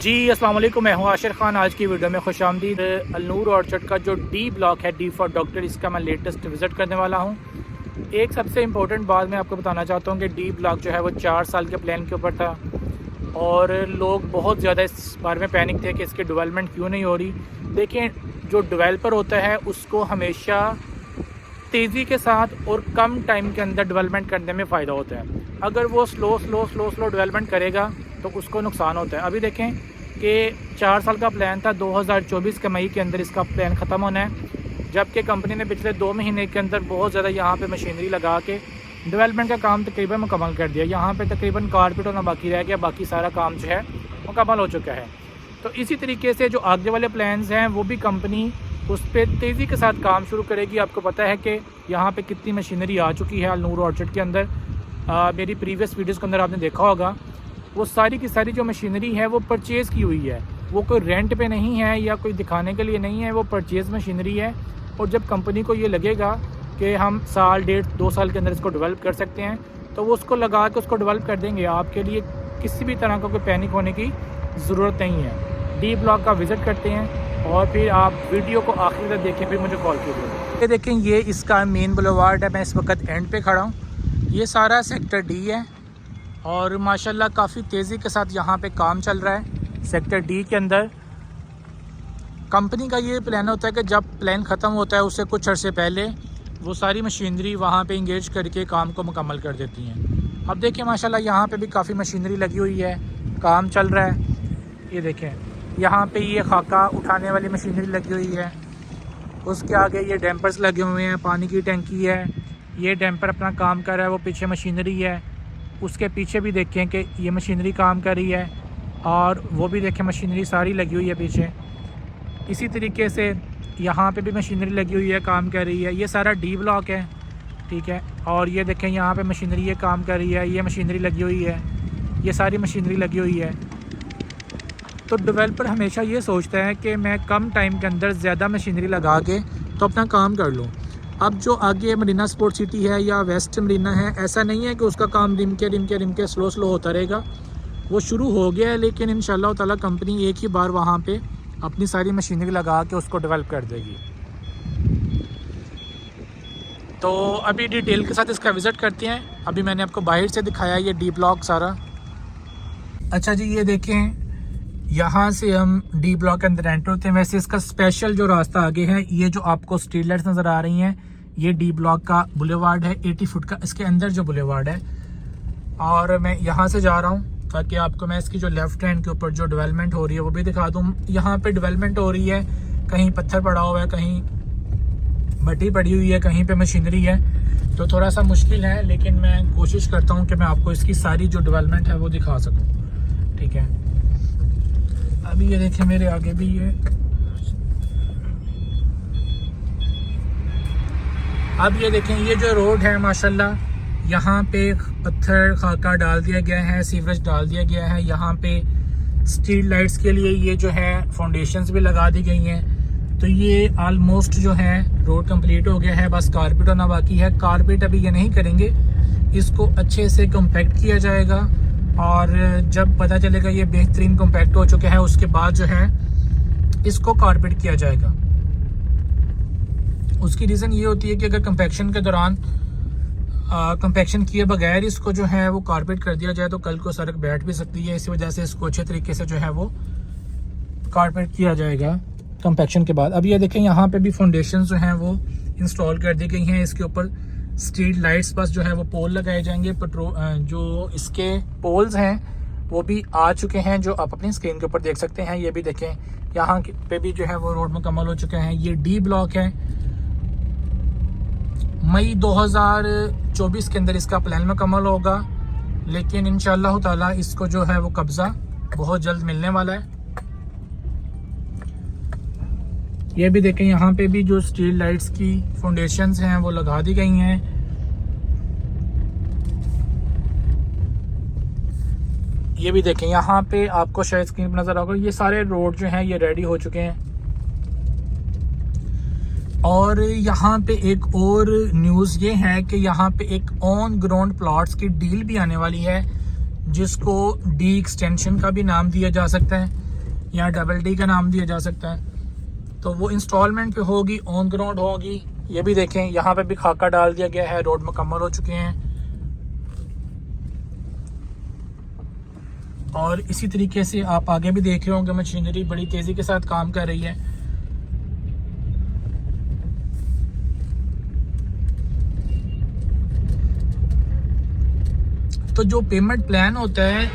जी अस्सलाम वालेकुम, मैं हूँ आशिर खान। आज की वीडियो में खुशामदीद। अलनूर ऑर्चर्ड का जो डी ब्लॉक है, डी फॉर डॉक्टर, इसका मैं लेटेस्ट विज़िट करने वाला हूँ। एक सबसे इम्पोर्टेंट बात मैं आपको बताना चाहता हूँ कि डी ब्लॉक जो है वो 4 साल के प्लान के ऊपर था और लोग बहुत ज़्यादा इस बारे में पैनिक थे कि इसकी डेवलपमेंट क्यों नहीं हो रही। देखें, जो डेवलपर होता है उसको हमेशा तेज़ी के साथ और कम टाइम के अंदर डेवलपमेंट करने में फ़ायदा होता है। अगर वो स्लो डेवलपमेंट करेगा तो उसको नुकसान होता है। अभी देखें कि 4 साल का प्लान था, 2024 के मई के अंदर इसका प्लान ख़त्म होना है, जबकि कंपनी ने पिछले 2 महीने के अंदर बहुत ज़्यादा यहाँ पे मशीनरी लगा के डेवलपमेंट का काम तकरीबन मुकम्मल कर दिया। यहाँ पे तकरीबन कारपेट होना बाकी रह गया, बाकी सारा काम जो है मुकम्मल हो चुका है। तो इसी तरीके से जो आगे वाले प्लान्स हैं वो भी कंपनी उस पर तेज़ी के साथ काम शुरू करेगी। आपको पता है कि यहाँ पे कितनी मशीनरी आ चुकी है अलनूर ऑर्चर्ड के अंदर। मेरी प्रीवियस वीडियोस के अंदर आपने देखा होगा, वो सारी की सारी जो मशीनरी है वो परचेज़ की हुई है। वो कोई रेंट पे नहीं है या कोई दिखाने के लिए नहीं है, वो परचेज़ मशीनरी है। और जब कंपनी को ये लगेगा कि हम साल, 1.5-2 साल के अंदर इसको डेवलप कर सकते हैं तो वो उसको लगा के उसको डेवलप कर देंगे। आपके लिए किसी भी तरह का कोई पैनिक होने की ज़रूरत नहीं है। डी ब्लॉक का विज़िट करते हैं और फिर आप वीडियो को आखिर तक देखें, फिर मुझे कॉल कीजिए। ये देखें, ये इसका मेन बुलेवार्ड है। मैं इस वक्त एंड पे खड़ा हूँ। ये सारा सेक्टर डी है और माशाल्लाह काफ़ी तेज़ी के साथ यहाँ पे काम चल रहा है। सेक्टर डी के अंदर कंपनी का ये प्लान होता है कि जब प्लान ख़त्म होता है उससे कुछ अर्से पहले वो सारी मशीनरी वहाँ पे इंगेज करके काम को मुकम्मल कर देती हैं। अब देखिए माशाल्लाह यहाँ पे भी काफ़ी मशीनरी लगी हुई है, काम चल रहा है। ये देखें, यहाँ पे ये खाका उठाने वाली मशीनरी लगी हुई है। उसके आगे ये डैम्पर्स लगे हुए हैं, पानी की टंकी है, ये डैम्पर अपना काम कर रहा है, वो पीछे मशीनरी है। उसके पीछे भी देखें कि ये मशीनरी काम कर रही है और वो भी देखें मशीनरी सारी लगी हुई है पीछे। इसी तरीके से यहाँ पे भी मशीनरी लगी हुई है, काम कर रही है। ये सारा डी ब्लॉक है, ठीक है। और ये देखें यहाँ पे मशीनरी ये काम कर रही है, ये मशीनरी लगी हुई है, ये सारी मशीनरी लगी हुई है। तो डेवलपर हमेशा ये सोचता है कि मैं कम टाइम के अंदर ज़्यादा मशीनरी लगा के तो अपना काम कर लूँ। अब जो आगे मरीना स्पोर्ट सिटी है या वेस्ट मरीना है, ऐसा नहीं है कि उसका काम रिम के स्लो होता रहेगा। वो शुरू हो गया है, लेकिन इंशाल्लाह ताला कंपनी एक ही बार वहाँ पे अपनी सारी मशीनरी लगा के उसको डेवलप कर देगी। तो अभी डिटेल के साथ इसका विज़िट करते हैं। अभी मैंने आपको बाहर से दिखाया ये डी ब्लॉक सारा। अच्छा जी, ये देखें, यहाँ से हम डी ब्लॉक के अंदर एंटर होते हैं। वैसे इसका स्पेशल जो रास्ता आगे है, ये जो आपको स्ट्रीट लाइट्स नज़र आ रही हैं, ये डी ब्लॉक का बुलेवार्ड है, 80 फुट का इसके अंदर जो बुलेवार्ड है। और मैं यहाँ से जा रहा हूँ ताकि आपको मैं इसकी जो लेफ्ट हैंड के ऊपर जो डेवलपमेंट हो रही है वो भी दिखा दूँ। यहाँ पे डेवलपमेंट हो रही है, कहीं पत्थर पड़ा हुआ है, कहीं मट्टी पड़ी हुई है, कहीं पे मशीनरी है। तो थोड़ा सा मुश्किल है, लेकिन मैं कोशिश करता हूँ कि मैं आपको इसकी सारी जो डेवलपमेंट है वो दिखा सकूँ, ठीक है। अभी ये देखें, मेरे आगे भी ये, अब ये देखें, ये जो रोड है माशाल्लाह, यहाँ पे पत्थर खाका डाल दिया गया है, सीवरेज डाल दिया गया है। यहाँ पे स्ट्रीट लाइट्स के लिए ये जो है फाउंडेशंस भी लगा दी गई हैं। तो ये ऑलमोस्ट जो है रोड कंप्लीट हो गया है, बस कारपेट होना बाकी है। कारपेट अभी ये नहीं करेंगे, इसको अच्छे से कम्पैक्ट किया जाएगा और जब पता चलेगा ये बेहतरीन कॉम्पैक्ट हो चुके हैं उसके बाद जो है इसको कारपेट किया जाएगा। उसकी रीज़न ये होती है कि अगर कम्पैक्शन के दौरान कम्पैक्शन किए बगैर इसको जो है वो कारपेट कर दिया जाए तो कल को सड़क बैठ भी सकती है। इसी वजह से इसको अच्छे तरीके से जो है वो कारपेट किया जाएगा कम्पैक्शन के बाद। अब ये देखें, यहाँ पे भी फाउंडेशन जो हैं वो इंस्टॉल कर दी गई हैं। इसके ऊपर स्ट्रीट लाइट्स बस जो है वो पोल लगाए जाएंगे। जो इसके पोल्स हैं वो भी आ चुके हैं, जो आप अपनी स्क्रीन के ऊपर देख सकते हैं। ये भी देखें, यहाँ पे भी जो है वो रोड मुकम्मल हो चुके हैं। ये डी ब्लॉक है। मई 2024 के अंदर इसका प्लान मुकम्मल होगा, लेकिन इंशाअल्लाह ताला इसको जो है वो कब्ज़ा बहुत जल्द मिलने वाला है। ये भी देखें, यहाँ पे भी जो स्ट्रीट लाइट्स की फाउंडेशंस हैं वो लगा दी गई हैं। ये भी देखें, यहाँ पे आपको शायद स्क्रीन पर नजर आएगा, ये सारे रोड जो हैं ये रेडी हो चुके हैं। और यहाँ पे एक और न्यूज़ ये है कि यहाँ पे एक ऑन ग्राउंड प्लॉट्स की डील भी आने वाली है, जिसको डी एक्सटेंशन का भी नाम दिया जा सकता है। या डबल डी का नाम दिया जा सकता है। तो वो इंस्टॉलमेंट पे होगी, ऑन ग्राउंड होगी। ये भी देखें, यहाँ पे भी खाका डाल दिया गया है, रोड मुकम्मल हो चुके हैं। और इसी तरीके से आप आगे भी देख रहे होंगे मशीनरी बड़ी तेज़ी के साथ काम कर रही है। तो जो पेमेंट प्लान होता है,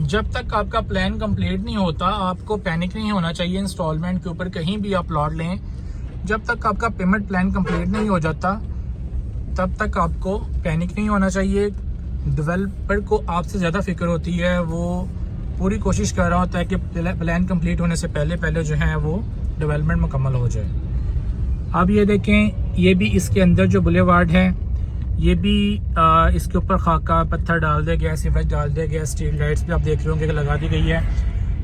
जब तक आपका प्लान कंप्लीट नहीं होता आपको पैनिक नहीं होना चाहिए। इंस्टॉलमेंट के ऊपर कहीं भी आप प्लॉट लें, जब तक आपका पेमेंट प्लान कंप्लीट नहीं हो जाता तब तक आपको पैनिक नहीं होना चाहिए। डेवलपर को आपसे ज़्यादा फिक्र होती है, वो पूरी कोशिश कर रहा होता है कि प्लान कंप्लीट होने से पहले पहले जो है वो डेवलपमेंट मुकम्मल हो जाए। अब ये देखें, ये भी इसके अंदर जो बुलेवार्ड है, ये भी इसके ऊपर खाका पत्थर डाल दिया गया, सीवरेज डाल दिया गया, स्ट्रीट लाइट्स भी आप देख रहे होंगे कि लगा दी गई है।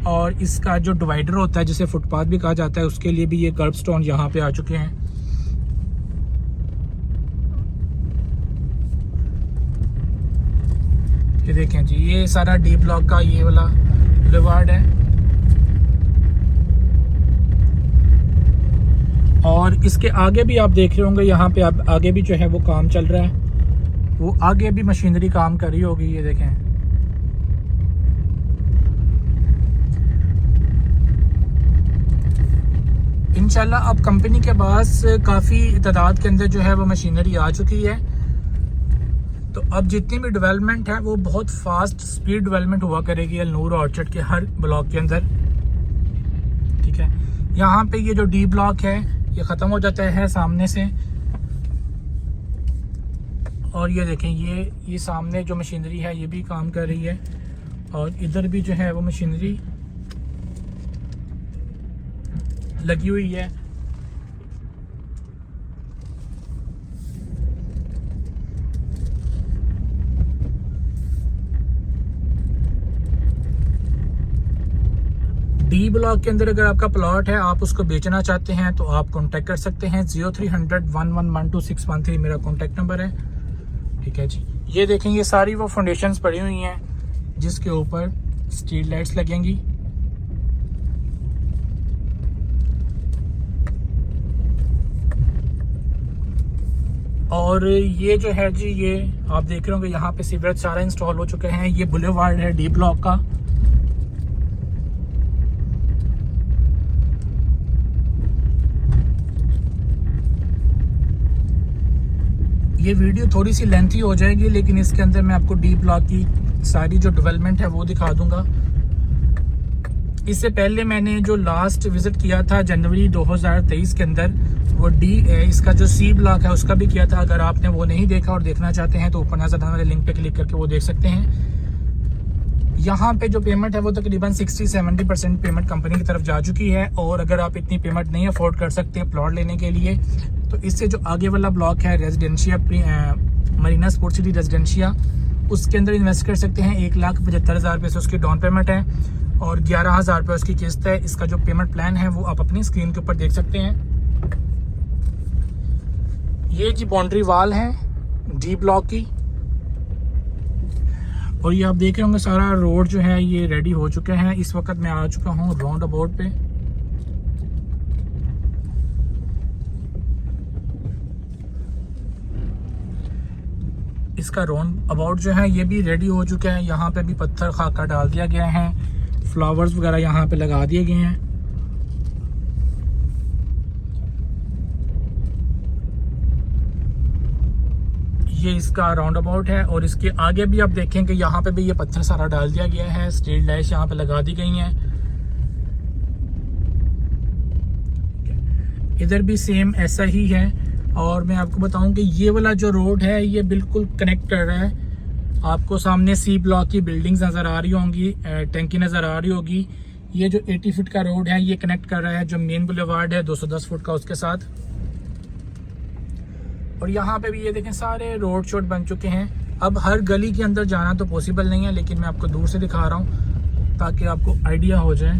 और इसका जो डिवाइडर होता है जिसे फुटपाथ भी कहा जाता है, उसके लिए भी ये कर्ब स्टोन यहाँ पे आ चुके हैं। ये देखें जी, ये सारा डी ब्लॉक का ये वाला बुलेवार्ड है। और इसके आगे भी आप देख रहे होंगे, यहाँ पे आप आगे भी जो है वो काम चल रहा है, वो आगे भी मशीनरी काम कर रही होगी। ये देखें, इंशाल्लाह अब कंपनी के पास काफ़ी तादाद के अंदर जो है वो मशीनरी आ चुकी है। तो अब जितनी भी डेवलपमेंट है वो बहुत फास्ट स्पीड डेवलपमेंट हुआ करेगी अलनूर ऑर्चर्ड के हर ब्लॉक के अंदर। ठीक है, यहाँ पे ये जो डी ब्लॉक है ये ख़त्म हो जाता है सामने से। और ये देखें, ये सामने जो मशीनरी है ये भी काम कर रही है, और इधर भी जो है वो मशीनरी लगी हुई है। डी ब्लॉक के अंदर अगर आपका प्लॉट है, आप उसको बेचना चाहते हैं तो आप कांटेक्ट कर सकते हैं। 0300 1112 मेरा कांटेक्ट नंबर है। ठीक है जी, ये देखें, ये सारी वो फाउंडेशंस पड़ी हुई हैं जिसके ऊपर स्ट्रीट लाइट्स लगेंगी। और ये जो है जी, ये आप देख रहे होंगे यहाँ पे सीवरेज सारा इंस्टॉल हो चुके हैं। ये बुलेवार्ड है डी ब्लॉक का। ये वीडियो थोड़ी सी लेंथी हो जाएगी, लेकिन इसके अंदर मैं आपको डी ब्लॉक की सारी जो डेवलपमेंट है वो दिखा दूंगा। इससे पहले मैंने जो लास्ट विजिट किया था जनवरी 2023 के अंदर, वो इसका जो सी ब्लॉक है उसका भी किया था। अगर आपने वो नहीं देखा और देखना चाहते हैं तो ऊपर नजर आने वाले लिंक पे क्लिक करके वो देख सकते हैं। यहाँ पे जो पेमेंट है वो तकरीबन 60-70% पेमेंट कंपनी की तरफ जा चुकी है। और अगर आप इतनी पेमेंट नहीं अफोर्ड कर सकते प्लॉट लेने के लिए, तो इससे जो आगे वाला ब्लॉक है residencia Marina sports city residencia, उसके अंदर इन्वेस्ट कर सकते हैं। 1,75,000 रुपये से उसकी डाउन पेमेंट है और 11,000 रुपये उसकी किस्त है। इसका जो पेमेंट प्लान है वो आप अपनी स्क्रीन के ऊपर देख सकते हैं। ये जी बाउंड्री वाल है डी ब्लॉक की, और ये आप देख रहे होंगे सारा रोड जो है ये रेडी हो चुके हैं। इस वक्त मैं आ चुका हूँ राउंड अबाउट पे। इसका राउंड अबाउट जो है ये भी रेडी हो चुके हैं। यहाँ पे भी पत्थर खाका डाल दिया गया है, फ्लावर्स वगैरह यहाँ पे लगा दिए गए हैं। ये इसका राउंड अबाउट है, और इसके आगे भी आप देखें कि यहाँ पे भी ये पत्थर सारा डाल दिया गया है, स्ट्रीट लाइट्स यहाँ पे लगा दी गई हैं। इधर भी सेम ऐसा ही है। और मैं आपको बताऊं कि ये वाला जो रोड है ये बिल्कुल कनेक्ट कर रहा है। आपको सामने सी ब्लॉक की बिल्डिंग्स नज़र आ रही होंगी, टैंकी नज़र आ रही होगी। ये जो 80 फीट का रोड है ये कनेक्ट कर रहा है जो मेन बुलेवार्ड है 210 फुट का उसके साथ। और यहाँ पे भी ये देखें सारे रोड शोड बन चुके हैं। अब हर गली के अंदर जाना तो पॉसिबल नहीं है, लेकिन मैं आपको दूर से दिखा रहा हूँ ताकि आपको आइडिया हो जाए।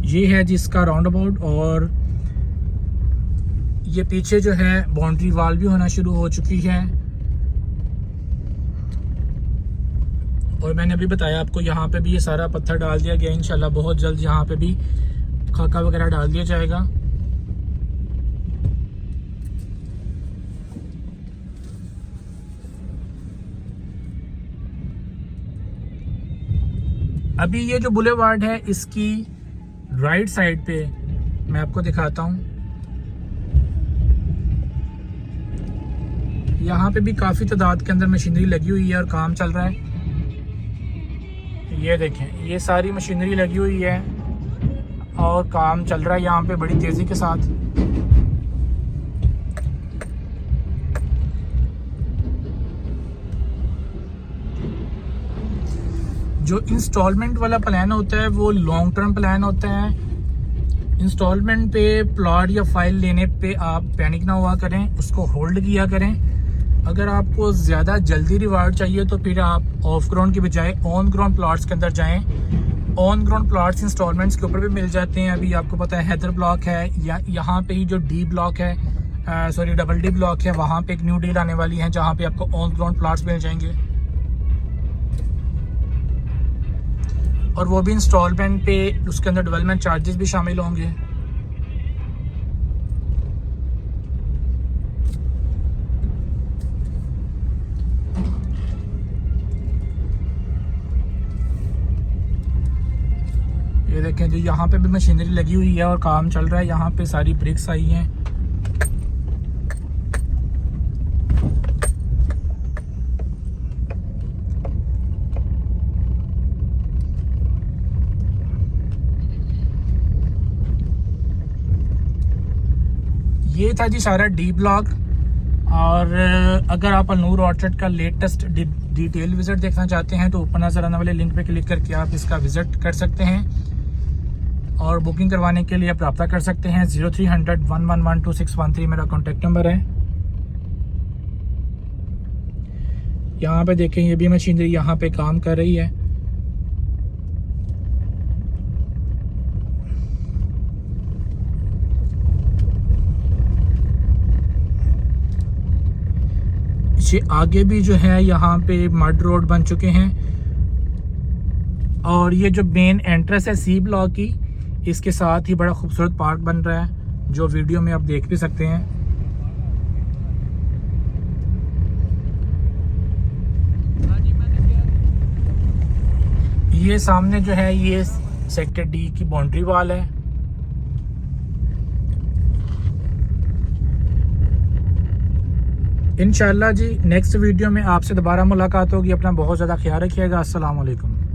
ये है जिसका राउंड अबाउट, और ये पीछे जो है बाउंड्री वाल भी होना शुरू हो चुकी है। और मैंने अभी बताया आपको यहाँ पे भी ये सारा पत्थर डाल दिया गया। इंशाल्लाह बहुत जल्द यहाँ पे भी खाका वगैरह डाल दिया जाएगा। अभी ये जो बुलेवार्ड है इसकी राइट साइड पे मैं आपको दिखाता हूँ। यहाँ पे भी काफ़ी तादाद के अंदर मशीनरी लगी हुई है और काम चल रहा है। ये देखें, ये सारी मशीनरी लगी हुई है और काम चल रहा है यहाँ पे बड़ी तेज़ी के साथ। जो इंस्टॉलमेंट वाला प्लान होता है वो लॉन्ग टर्म प्लान होता है। इंस्टॉलमेंट पे प्लॉट या फाइल लेने पे आप पैनिक ना हुआ करें, उसको होल्ड किया करें। अगर आपको ज़्यादा जल्दी रिवार्ड चाहिए तो फिर आप ऑफ ग्राउंड की बजाय ऑन ग्राउंड प्लॉट्स के अंदर जाएं। ऑन ग्राउंड प्लॉट्स इंस्टॉलमेंट्स के ऊपर भी मिल जाते हैं। अभी आपको पता है हैदर ब्लॉक है, या यहाँ पे ही जो डी ब्लॉक है, डबल डी ब्लॉक है, वहाँ पे एक न्यू डील आने वाली है जहाँ पे आपको ऑन ग्राउंड प्लॉट्स मिल जाएंगे और वो भी इंस्टॉलमेंट पे। उसके अंदर डेवलपमेंट चार्जेस भी शामिल होंगे। ये देखें, जो यहाँ पे भी मशीनरी लगी हुई है और काम चल रहा है। यहाँ पे सारी ब्रिक्स आई हैं। ये था जी सारा डी ब्लॉक। और अगर आप अलनूर ऑर्चर्ड का लेटेस्ट डिटेल विजिट देखना चाहते हैं तो ऊपर नजर आने वाले लिंक पे क्लिक करके आप इसका विजिट कर सकते हैं और बुकिंग करवाने के लिए आप रब्ता कर सकते हैं। 0300 111 2613 मेरा कॉन्टेक्ट नंबर है। यहाँ पे देखें, ये भी मशीनरी यहाँ पे काम कर रही है। ये आगे भी जो है यहाँ पे मड रोड बन चुके हैं और ये जो मेन एंट्रेंस है सी ब्लॉक की, इसके साथ ही बड़ा खूबसूरत पार्क बन रहा है जो वीडियो में आप देख भी सकते हैं। ये सामने जो है ये सेक्टर डी की बाउंड्री वाल है। इंशाल्लाह जी नेक्स्ट वीडियो में आपसे दोबारा मुलाकात होगी। अपना बहुत ज़्यादा ख्याल रखिएगा। अस्सलाम वालेकुम।